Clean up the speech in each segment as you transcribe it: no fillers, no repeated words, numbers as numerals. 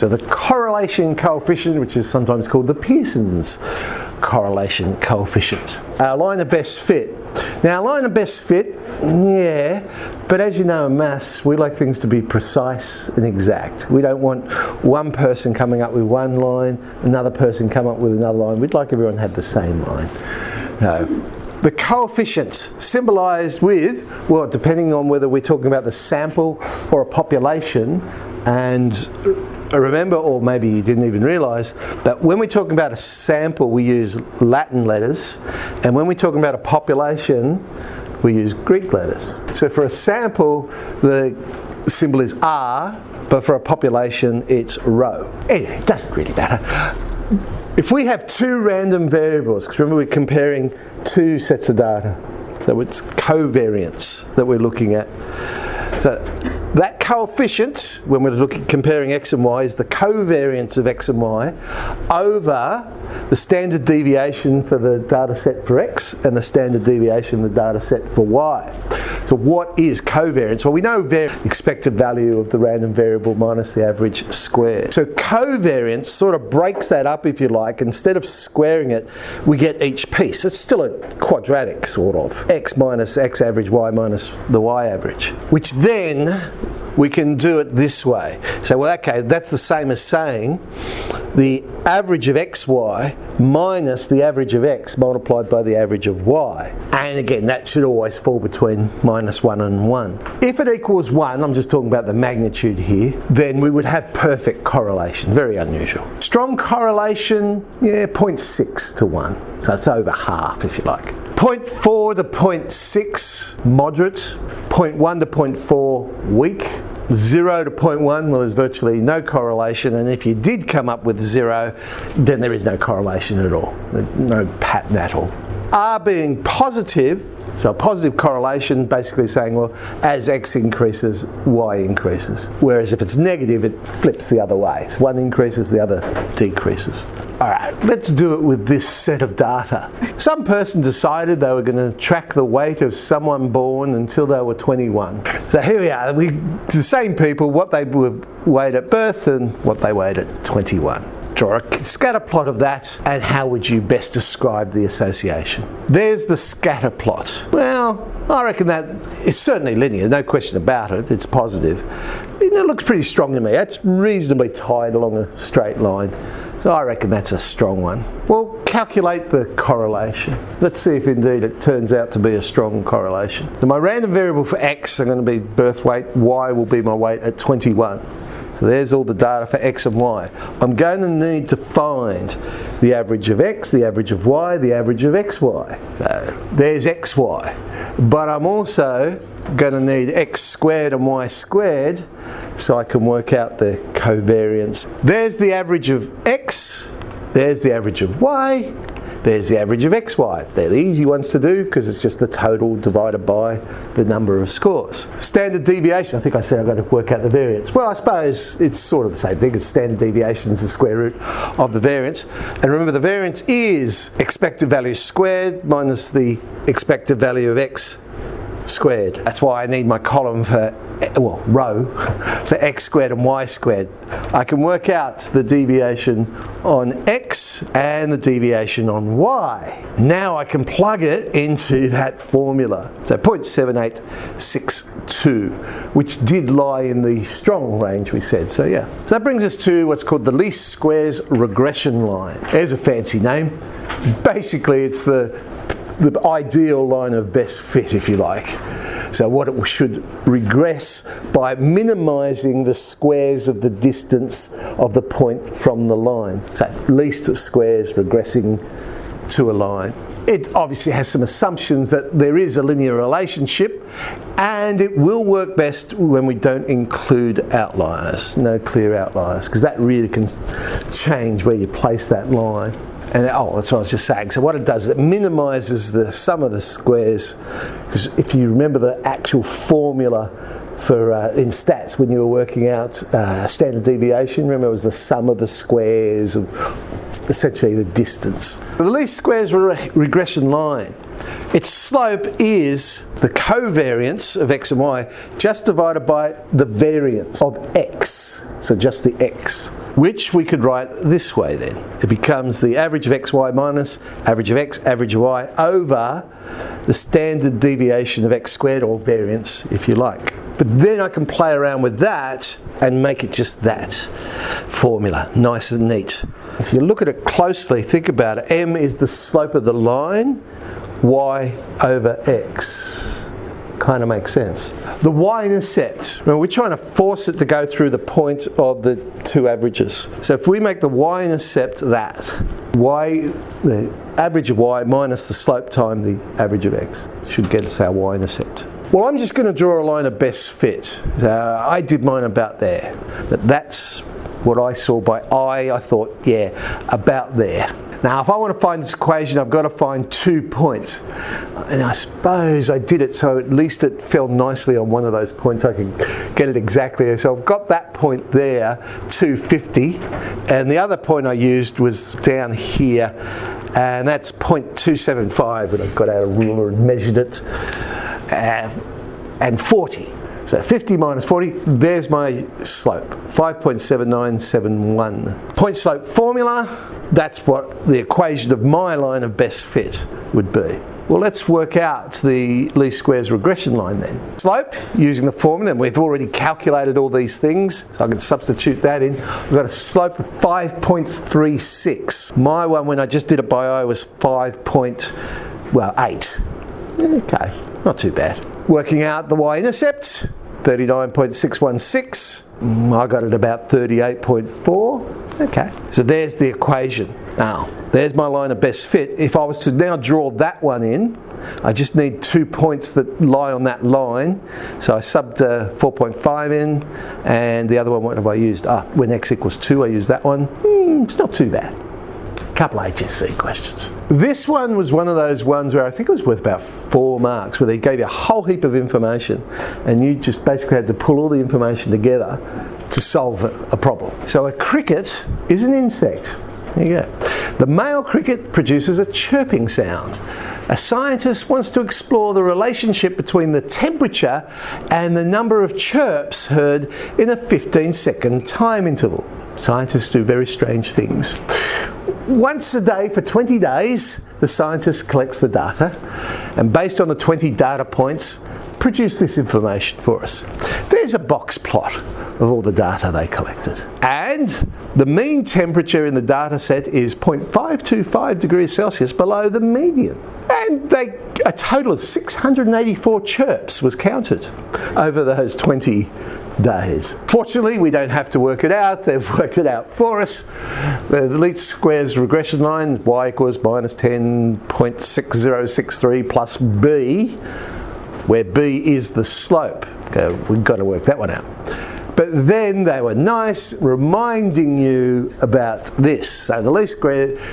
So the correlation coefficient, which is sometimes called the Pearsons correlation coefficient. Our line of best fit. Now, our line of best fit, yeah, but as you know in maths, we like things to be precise and exact. We don't want one person coming up with one line, another person come up with another line. We'd like everyone to have the same line. No. The coefficient symbolised with, well, depending on whether we're talking about the sample or a population, and remember, or maybe you didn't even realise, that when we're talking about a sample we use Latin letters, and when we're talking about a population we use Greek letters. So for a sample the symbol is R, but for a population it's rho. Anyway, it doesn't really matter. If we have two random variables, because remember we're comparing two sets of data, so it's covariance that we're looking at. So that coefficient, when we're comparing x and y, is the covariance of x and y over the standard deviation for the data set for x and the standard deviation of the data set for y. So what is covariance? Well, we know expected value of the random variable minus the average squared. So covariance sort of breaks that up, if you like. Instead of squaring it, we get each piece. It's still a quadratic, sort of. X minus x average, y minus the y average. Which then we can do it this way. So, well, okay, that's the same as saying the average of xy minus the average of x multiplied by the average of y. And again, that should always fall between minus 1 and 1. If it equals 1, I'm just talking about the magnitude here, then we would have perfect correlation. Very unusual. Strong correlation, yeah, 0.6 to 1. So it's over half, if you like. 0.4 to 0.6, moderate. 0.1 to 0.4, weak. 0 to 0.1, well, there's virtually no correlation, and if you did come up with 0, then there is no correlation at all. No pattern at all. R being positive, so a positive correlation basically saying, well, as x increases, y increases. Whereas if it's negative, it flips the other way. So one increases, the other decreases. Alright, let's do it with this set of data. Some person decided they were going to track the weight of someone born until they were 21. So here we are, the same people, what they weighed at birth and what they weighed at 21. Draw a scatter plot of that, and how would you best describe the association? There's the scatter plot. Well, I reckon that is certainly linear, no question about it, it's positive. It looks pretty strong to me. That's reasonably tied along a straight line. So I reckon that's a strong one. Well, calculate the correlation. Let's see if indeed it turns out to be a strong correlation. So my random variable for x are going to be birth weight, y will be my weight at 21. So there's all the data for x and y. I'm going to need to find the average of x, the average of y, the average of xy. So there's xy. But I'm also going to need x squared and y squared, so I can work out the covariance. There's the average of x, there's the average of y, there's the average of xy. They're the easy ones to do because it's just the total divided by the number of scores. Standard deviation, I think I said I've got to work out the variance. Well, I suppose it's sort of the same thing. It's standard deviation is the square root of the variance. And remember, the variance is expected value squared minus the expected value of x squared. That's why I need my column for, well, row, for x squared and y squared. I can work out the deviation on x and the deviation on y. Now I can plug it into that formula. So 0.7862, which did lie in the strong range we said. So yeah. So that brings us to what's called the least squares regression line. There's a fancy name. Basically it's the ideal line of best fit, if you like. So what it should regress by minimising the squares of the distance of the point from the line. So least squares regressing to a line. It obviously has some assumptions that there is a linear relationship, and it will work best when we don't include outliers, no clear outliers, because that really can change where you place that line. And that's what I was just saying. So what it does is it minimises the sum of the squares, because if you remember the actual formula for in stats when you were working out standard deviation, remember it was the sum of the squares of essentially the distance. The least squares regression line, its slope is the covariance of x and y just divided by the variance of x, so just the x. which we could write this way then. It becomes the average of xy minus average of x, average of y, over the standard deviation of x squared, or variance if you like. But then I can play around with that and make it just that formula, nice and neat. If you look at it closely, think about it. M is the slope of the line, y over x. Kind of makes sense. The y-intercept, well, we're trying to force it to go through the point of the two averages. So if we make the y-intercept that, the average of y minus the slope time the average of x should get us our y-intercept. Well, I'm just going to draw a line of best fit. I did mine about there, but that's what I saw by eye. I thought, yeah, about there. Now, if I want to find this equation, I've got to find 2 points. And I suppose I did it so at least it fell nicely on one of those points. I can get it exactly. So I've got that point there, 250. And the other point I used was down here. And that's 0.275. And I've got out a ruler and measured it. And 40. So 50 minus 40, there's my slope, 5.7971. Point slope formula, that's what the equation of my line of best fit would be. Well, let's work out the least squares regression line then. Slope, using the formula, and we've already calculated all these things, so I can substitute that in. We've got a slope of 5.36. My one, when I just did it by eye, was 5.8. Okay, not too bad. Working out the y-intercept, 39.616. I got it about 38.4. Okay, so there's the equation. Now, there's my line of best fit. If I was to now draw that one in, I just need 2 points that lie on that line. So I subbed 4.5 in, and the other one, what have I used? When x equals 2, I used that one. It's not too bad. Couple HSC questions. This one was one of those ones where I think it was worth about 4 marks, where they gave you a whole heap of information and you just basically had to pull all the information together to solve a problem. So a cricket is an insect. There you go. The male cricket produces a chirping sound. A scientist wants to explore the relationship between the temperature and the number of chirps heard in a 15-second time interval. Scientists do very strange things. Once a day for 20 days, the scientist collects the data, and based on the 20 data points, produce this information for us. There's a box plot of all the data they collected. And the mean temperature in the data set is 0.525 degrees Celsius below the median. And a total of 684 chirps was counted over those 20 days. Fortunately, we don't have to work it out. They've worked it out for us. The least squares regression line, y equals minus 10.6063 plus b, where b is the slope. We've got to work that one out. But then they were nice, reminding you about this. So the least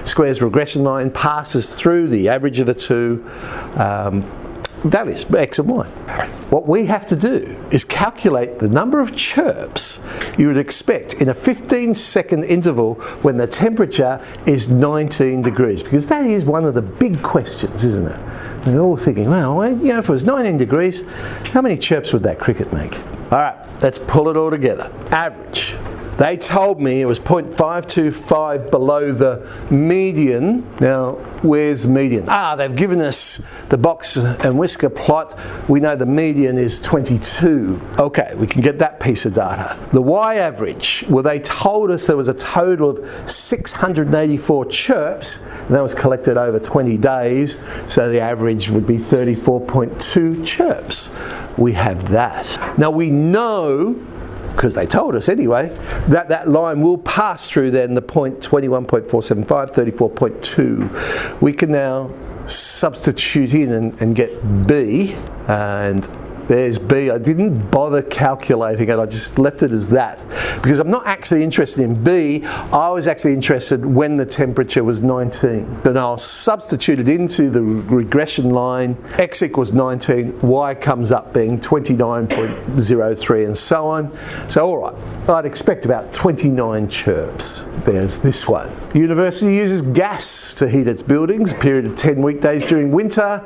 squares regression line passes through the average of the two values, x and y. What we have to do is calculate the number of chirps you would expect in a 15-second interval when the temperature is 19 degrees, because that is one of the big questions, isn't it? And we're all thinking, well, if it was 19 degrees, how many chirps would that cricket make? All right, let's pull it all together. Average. They told me it was 0.525 below the median. Now, where's the median? They've given us the box and whisker plot. We know the median is 22. Okay, we can get that piece of data. The y-average, well, they told us there was a total of 684 chirps, and that was collected over 20 days, so the average would be 34.2 chirps. We have that. Now, we know, because they told us anyway, that line will pass through then the point 21.475, 34.2. We can now substitute in and get B, and there's B. I didn't bother calculating it, I just left it as that, because I'm not actually interested in B. I was actually interested when the temperature was 19. Then I'll substitute it into the regression line. X equals 19, Y comes up being 29.03 and so on. So alright, I'd expect about 29 chirps. There's this one. The university uses gas to heat its buildings, a period of 10 weekdays during winter.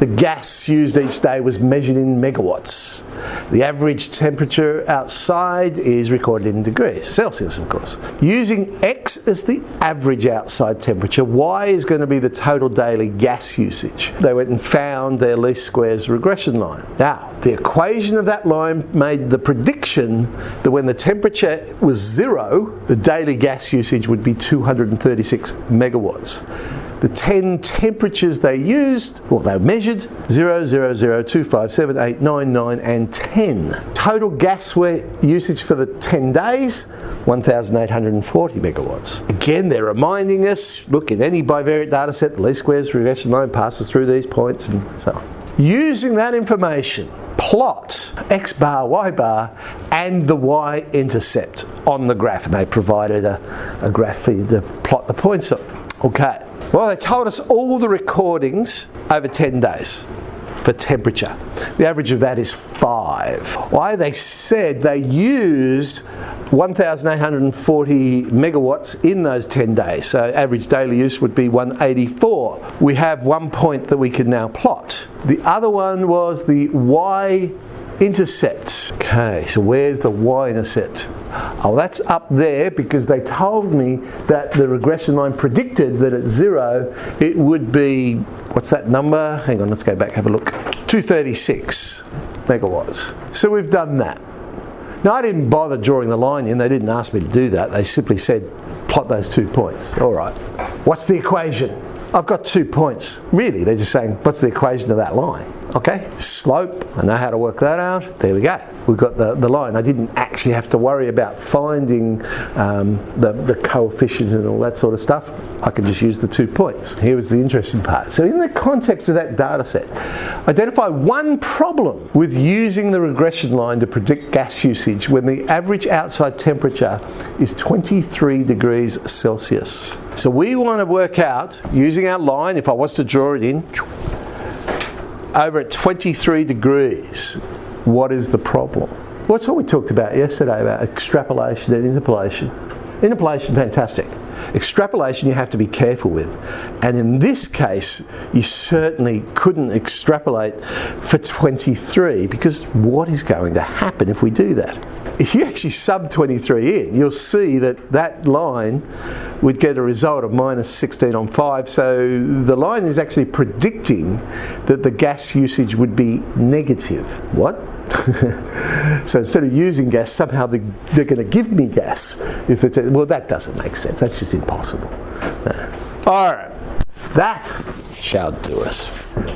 The gas used each day was measured in megawatts. megawatts. The average temperature outside is recorded in degrees Celsius, of course. Using X as the average outside temperature, Y is going to be the total daily gas usage. They went and found their least squares regression line. Now, the equation of that line made the prediction that when the temperature was 0, the daily gas usage would be 236 megawatts. The 10 temperatures they used, or they measured, 0, 0, 0, 2, 5, 7, 8, 9, 9 and 10. Total gas usage for the 10 days, 1,840 megawatts. Again, they're reminding us, look, in any bivariate data set, the least squares regression line passes through these points and so on. Using that information, plot X bar, Y bar and the Y-intercept on the graph, and they provided a graph for you to plot the points on. Okay. Well, they told us all the recordings over 10 days for temperature. The average of that is 5. Why? They said they used 1,840 megawatts in those 10 days. So average daily use would be 184. We have one point that we can now plot. The other one was the Y-intercept. Okay, so where's the Y-intercept? Oh, that's up there because they told me that the regression line predicted that at 0 it would be, what's that number? Hang on, let's go back, have a look. 236 megawatts. So we've done that. Now, I didn't bother drawing the line in. They didn't ask me to do that. They simply said, plot those 2 points. All right. What's the equation? I've got 2 points. Really, they're just saying, what's the equation of that line? Okay, slope, I know how to work that out. There we go. We've got the line. I didn't actually have to worry about finding the coefficient and all that sort of stuff. I can just use the 2 points. Here was the interesting part. So in the context of that data set, identify one problem with using the regression line to predict gas usage when the average outside temperature is 23 degrees Celsius. So we want to work out, using our line, if I was to draw it in, over at 23 degrees, what is the problem? Well, that's what we talked about yesterday, about extrapolation and interpolation. Interpolation, fantastic. Extrapolation you have to be careful with. And in this case, you certainly couldn't extrapolate for 23 because what is going to happen if we do that? If you actually sub 23 in, you'll see that that line would get a result of minus 16 on 5. So the line is actually predicting that the gas usage would be negative. What? So instead of using gas, somehow they're going to give me gas. Well, that doesn't make sense. That's just impossible. All right. That shall do us.